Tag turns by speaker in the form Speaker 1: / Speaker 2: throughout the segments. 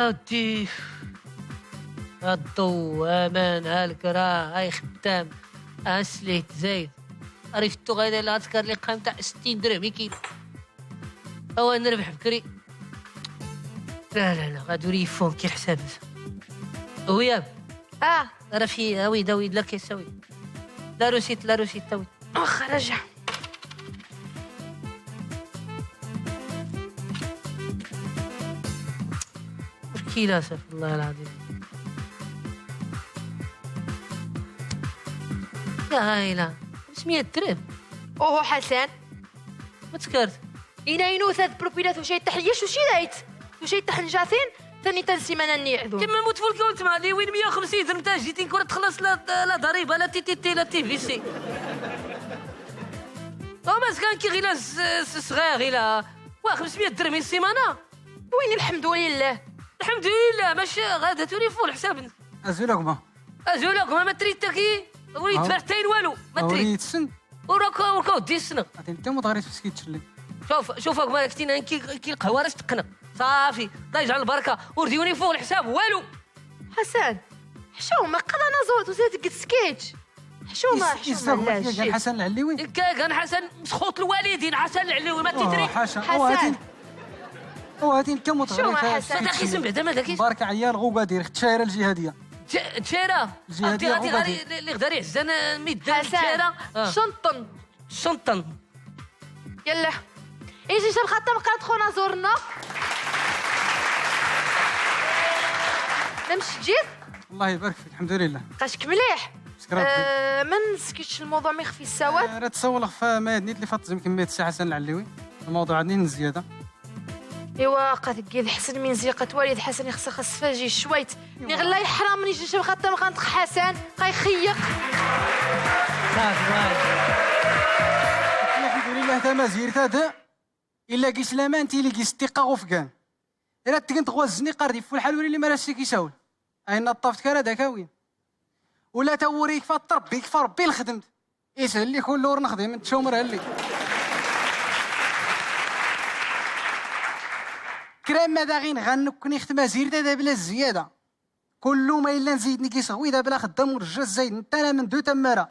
Speaker 1: اودي الضو امان هالكرا هاي خدام اسليت زايد عرفتو غادا العسكر اللي قام تاع 60 درهم كيلو هو نربح بكري. لا غادو ريفون كي حساب وياب راه في هاوي لا كيساوي لا روسيت تاوي
Speaker 2: واخا رجع.
Speaker 1: مشكلة استغفر الله العظيم. يا هايلة 500 درهم
Speaker 2: اوه حسن
Speaker 1: ما تسكرت
Speaker 2: إناينو ثلاث بروبيلات وشي تحيش وشي رايت وشي تحنجاتين ثاني تنسيمانا نيعذو
Speaker 1: كما موت فول كونت مع لي وين 150 درهم تاع جيتي كون تخلص لا ضريبه لا تي في سي وما كان كي غير صغير غير 500 درهم السيمانه.
Speaker 2: وين الحمد لله
Speaker 1: ماشي غادا تولي فول حساب
Speaker 3: ازولكما
Speaker 1: ما تريد تاكي وليد فرتين والو ما تريد
Speaker 3: وليد السن
Speaker 1: وراكو دي السنه
Speaker 3: عطيني انت متغريس مسكين تشلي.
Speaker 1: شوف ما كتينا كي القهوه راش تقنا صافي الله يجعل البركه ورديوني فوق الحساب والو.
Speaker 2: حسن حشومه قضانا زوت وزاد قد سكيتش حشومه
Speaker 3: لا قال حسن العليوي
Speaker 1: كان حسن مسخوط الوالدين حسن العليوي ما تدري
Speaker 3: حسن هاتين كم متغريس
Speaker 1: ما داكي سمع ما داكيش
Speaker 3: بارك عيال غوغادير التشايره الجهاديه
Speaker 1: تشيرا اللي غداري عزان ميدان تشيرا شنطن
Speaker 2: يلا ايجي شاب خاطر بقات خونا زورنا نمشي جيت
Speaker 3: الله يبارك فيك الحمد لله
Speaker 2: قاشك مليح. ما نسكتش الموضوع ما يخفي السواد
Speaker 3: راه تسولغ فما نيت اللي فات يمكن 100 ساعه حسن العليوي الموضوع عندي زياده.
Speaker 2: ايوا قد حسن من زيقة والد حسن يخص فاجي شويت مي غلا يحرمني شي خاطر ما غنطق حسن غيخيق
Speaker 1: صافي
Speaker 3: الحمد لله تا ما زيرت هذا الا كي سلامان انت اللي كي استيقا غفكان الا تكنت غوزني قردي في الحال اللي ما راسي كيساول اين الطفت كرا داك وين ولا توريك فربي فربي الخدمت يسهل لي كل ور نخدم نتشومر هلي كرام ماذا غين غنكني ختم زيرت هذا بلا زياده كل ما الا نزيدني كيصغوي دابا بلا خدام ورجال زايد انت انا من دو تماره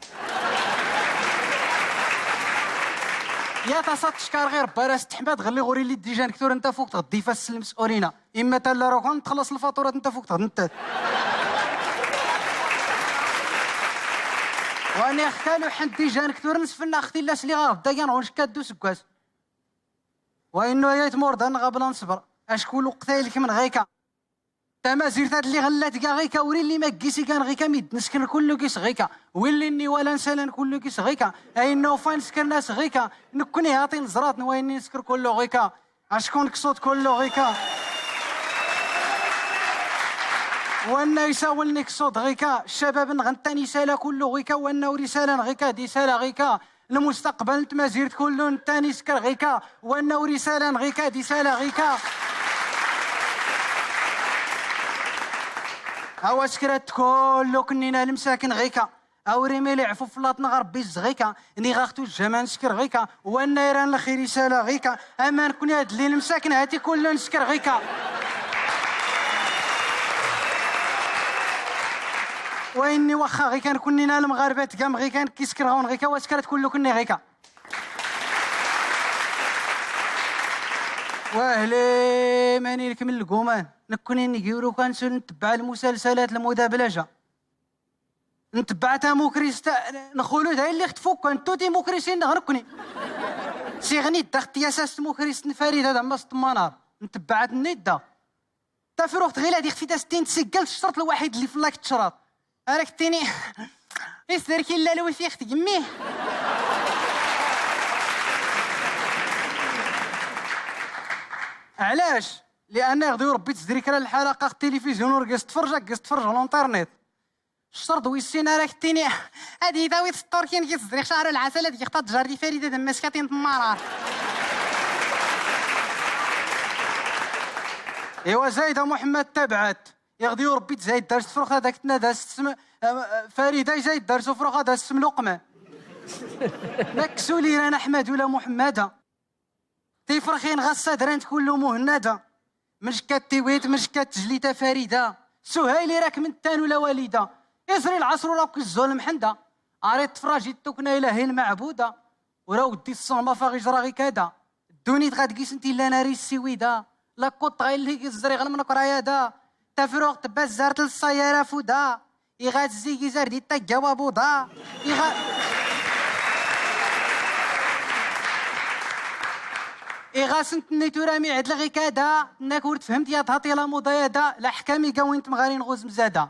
Speaker 3: يا تصات شكار غير باراس تحمد غلي غوري اللي ديجا كثور انت فوق تغدي فاس المسؤولين اما تلا روكون تخلص الفاتورات انت فوق تغد انت وانا خالو حد ديجا كثور نسفلنا اختي لاس اللي غابدا كنعوش كادو سكاس وانه يا تمردن قبل نصبر اشكون وقتايلك من غيكا تما زيرت هاد اللي غلات كاع غيكا وري اللي ما كيسي كان غيكا ميد نسكن كله كيس غيكا ويلي اني ولا نسالن كله كيس غيكا اي نو فاين نسكر ناس غيكا نكوني عاطي نزرات نويني نسكر كله غيكا اشكون كصوت كله غيكا وانا يساولني كصوت غيكا الشباب نغنتاني سالا كله غيكا وانا رساله غيكا دي سالا غيكا المستقبل نتما زيرت كله نتاني سكر غيكا وانا رساله غيكا دي سالا غيكا هوا سكرات كله كنينا المساكن غيكا او ريمي لي عفو فلاطنا غربي غيكا ني غاختو الجمان نسكر غيكا وانا يران الخير رساله غيكا اما نكون هاد الليل مساكن هاتي كله نسكر غيكا واني واخا غيكا كنينا المغاربه تقام غيكا كيسكرهون غيكا واسكرات كله كني غيكا واهلي ماني لك من القومان نكوني نجيورو كنسو نتبع المسلسلات المدبلجه نتبع تا موكريستا نخولود هاي اللي اختفوك انتو ديموكريسيين نغركني سيغني دخت يا ساس موكريس نفاريد هذا ما منار نتبعت النيدا تا في روحت غير هادي اختي تا 60 تسقل الشرط الوحيد اللي فلاك تشراط راك تيني يصدر كي لا لوي في اختي يميه علاش؟ لان يغدو يربي تزريك على الحلقه التلفزيون ورقص تفرج على الانترنت الشرط ويسينا راك تيني هادي داوي السطور كاين كيصدريك شعر العسل هادي خطات جاردي فريده دم مسكاتين تمارات ايوا زايده محمد تبعت يغدي يربي تزايد دارس فروخ هذاك تنادى فريده زايد دارسو فروخ هذا اسم لقمه نكسو لي رانا احمد ولا محمد تيفرخين غا الصدران كله مهنده مش كتيويت مش كتجليتا فريده سهيلي راك من التان ولا والده يسري العصر وراك الظلم حنده اريت تفراجي تكنا الهي المعبوده ورا ودي الصومه فاغي جراغي كذا الدوني تغادكيس انت لا ناري السويده لا كوط غير اللي الزريغ المنكر يادا تفروغ تباز زارت السياره فودا يغات زيكي زاردي تاكا بودا إغاس انت نيتو رامي عدل غي كادا ناك ورد فهمت يا تهطي لا مضايدا لا حكامي كاوين تمغاري نغوز مزادا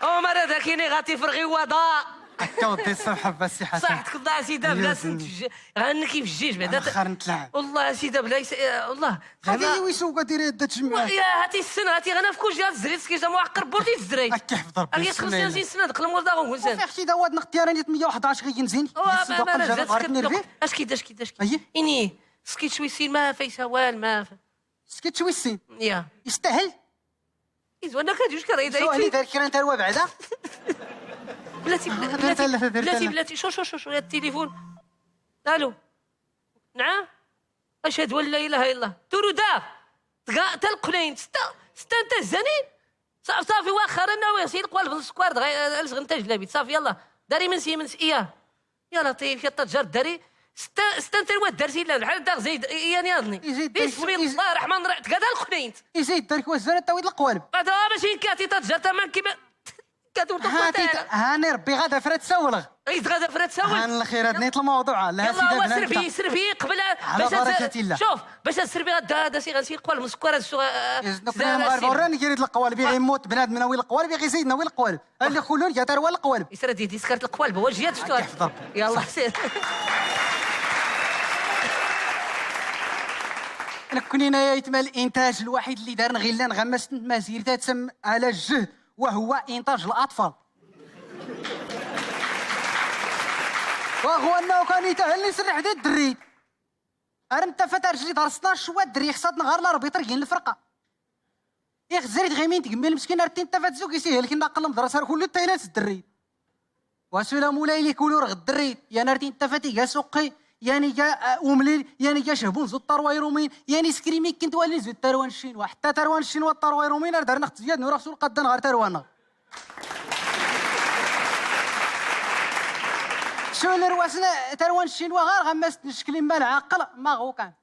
Speaker 1: عمر هذا كيني غاتي فرغي وضاء
Speaker 3: هكا ودي الصبح بس حسن
Speaker 1: صحتك الله سيدي بلا سنت غنكي في الجيج بعدا
Speaker 3: اخر نتلعب
Speaker 1: والله سيدي بلا والله
Speaker 3: هادي ويسوق ديري هدا تجمع
Speaker 1: يا هاتي السنه هاتي غنا في كل جهه الزريت كيجا معقر بورتي الزريت
Speaker 3: هكا حفظ ربي
Speaker 1: هي 25 سنه دخل مول داغون
Speaker 3: وفي اختي دواد نختيار نيت 111 غي ينزين
Speaker 1: اش كيداش
Speaker 3: أيه؟
Speaker 1: اني سكيت شوي سين ما فايس وال ما
Speaker 3: سكت شوي السين
Speaker 1: يا
Speaker 3: يستاهل
Speaker 1: يزوانا كاديوش كرا
Speaker 3: سؤالي دار كيران تروا بعدا
Speaker 1: بلاتي شو يا التليفون الو نعم اشهد ولا اله الا الله تورو داف تا القنين ستا انت الزنين صافي واخر انا ويسير قوال بالسكوار غير انت جلابي صافي يلا داري من سي يا لطيف يا تجار داري ستا انت الواد درتي لا بحال داغ زيد يعني اظني بسم الله الرحمن الرحيم تقاد القنين
Speaker 3: يزيد دارك وزاره تاويد القوالب
Speaker 1: هذا ماشي كاتي تجار تمام كيما كتورتو
Speaker 3: هاني ربي غادا فرات سولغ
Speaker 1: غادا فرات سول
Speaker 3: هان الخير هاد نيت الموضوع لا
Speaker 1: يلا هو سربي قبل
Speaker 3: باش
Speaker 1: شوف باش تسربي غدا سي غنسي القوالب من السكر
Speaker 3: نقول مغاربه وراني كيريد القوالب يموت بنادم ناوي القوالب يغيزيد ناوي القوالب اللي خلون يا تروى القوالب
Speaker 1: يسرا دي سكرت القوالب هو جيات شفتوها يلا سير
Speaker 3: انا كونينا يتم الانتاج الوحيد اللي دار غير نغمس مازير تسمى على الجهد وهو انتاج الاطفال وهو انه كان يتهل يسرح ديال الدري انت فتر جلي دار 16 شويه الدري خصات نهار الاربيط رجين الفرقه يا خزريت غيمين تقمل مسكين رتي انت فاتزوك يسيه لكن ناقل مدرسه كله تايلات الدري وسولا مولاي لي كولو رغ الدري يا نارتي انت فاتي جا سوقي يعني جا اومليل يعني جا شهبون زو الطرويرومين يعني سكريمي كنت والي زو التروان الشينوا حتى تروان الشينوا الطرويرومين دار نخت زياد نورا سول قدان غير تروان شو الرواسنا تروان الشينوا غير غمست نشكلي مال عاقل ما غو كان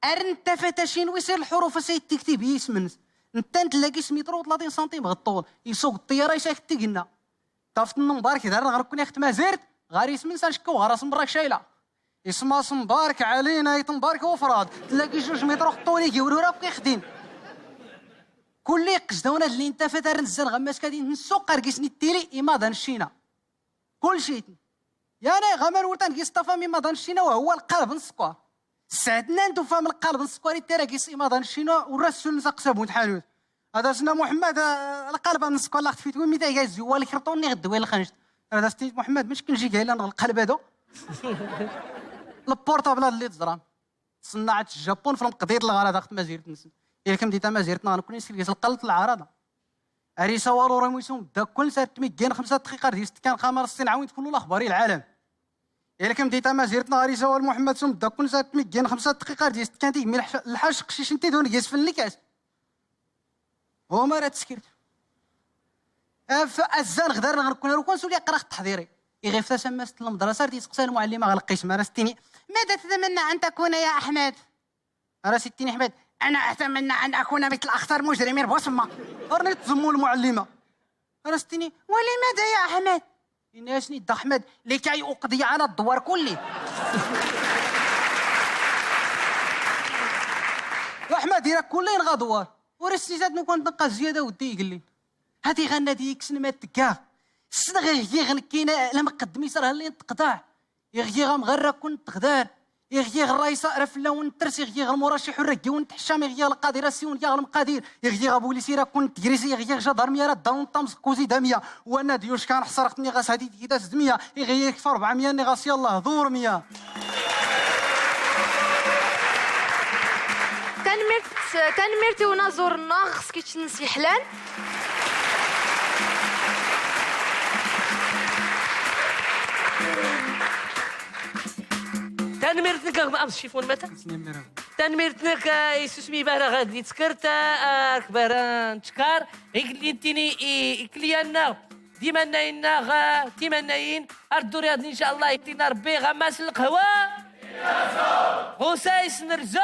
Speaker 3: انت فتا شينوي سير الحروف سي تكتب يسمن انت تلاقي سميترو 30 سنتيم غطول يسوق الطياره يشاك قلنا طافت مبارك دار غير كون يخت ما زرت غير يسمن سنشكو غير اسم براك شايله اسم مبارك علينا يتمبارك وفراد تلاقي جوج متر خطوني كيورو راه كيخدين كل قصدونا اللي انت فتر نزل غماس كادي نسوق قرقسني التيلي اما دانشينا كل شيء يعني غمر ورتان كيصطفى مما دانشينا وهو القلب السكر سعدنا انتو فاهم القلب السكري تيراكيس اما دانشينا والرسول نسقسبون حالوت هذا سنا محمد القلب السكر لا خفيت وين ميتا يجازي هو اللي كرطوني غدوي الخنجت هذا ستيت محمد مش كنجي قايل انا القلب هذا البورطابل اللي تزران صناعه الجابون في المقدير الغرض اخت مازيرت نسن الا كم ديتا مازيرتنا كون يسير القلط العراضه اريسا والو راه ميسوم دا كل ساعه 5 دقيقه ديال كان خمر الصين عاود كل الاخبار العالم الا كم ديتا مازيرتنا اريسا وال محمد سوم دا كل ساعه 5 دقيقه ديال كان دي الحاج قشيش انت دون يسفن لي كاس هما راه تسكرت الزان غدار نكون راه كنسولي قرا التحضيري يغيف سمست المدرسه تيسقسى المعلمه غير القسم راه ستيني ماذا تتمنى ان تكون يا احمد راه ستيني احمد انا اتمنى ان اكون مثل اخطر مجرمين بوسمه راني تزمو المعلمه راه ستيني ولماذا يا احمد يناسني دا احمد لكي اقضي على الدوار كله يا احمد يراك كلين غدوار ورسيزات نكون نقا زياده ودي يقول لي هاتي غنى ديك سنمات تكاف السنغ يغيغ نكينا لما قدمي صار اللي تقطع يغيغ مغرى كنت تغدار يغيغ الرئيس رفلا ونترس يغيغ المرشح الرقي ونتحشام يغيغ القادر السيون يغيغ المقادير يغيغ ابو ليسيرا كنت تجريسي يغيغ جدارميه راه داون طمس كوزي داميه وانا ديوش كان حصرتني غاس هادي كيدا 600 يغيغ في 400 ني غاس يلاه دور 100
Speaker 2: تنمرتي ونازورنا خصك تنسي حلال
Speaker 1: تنميرتنك أمس شيفون متى تنميرتنك يسمي بارا غادي تسكرت كبارا تشكار يقول انتني كليانا ديما ناينا ديما ناين اردو رياض ان شاء الله يعطينا ربي غماس القهوه غوسايس نرزو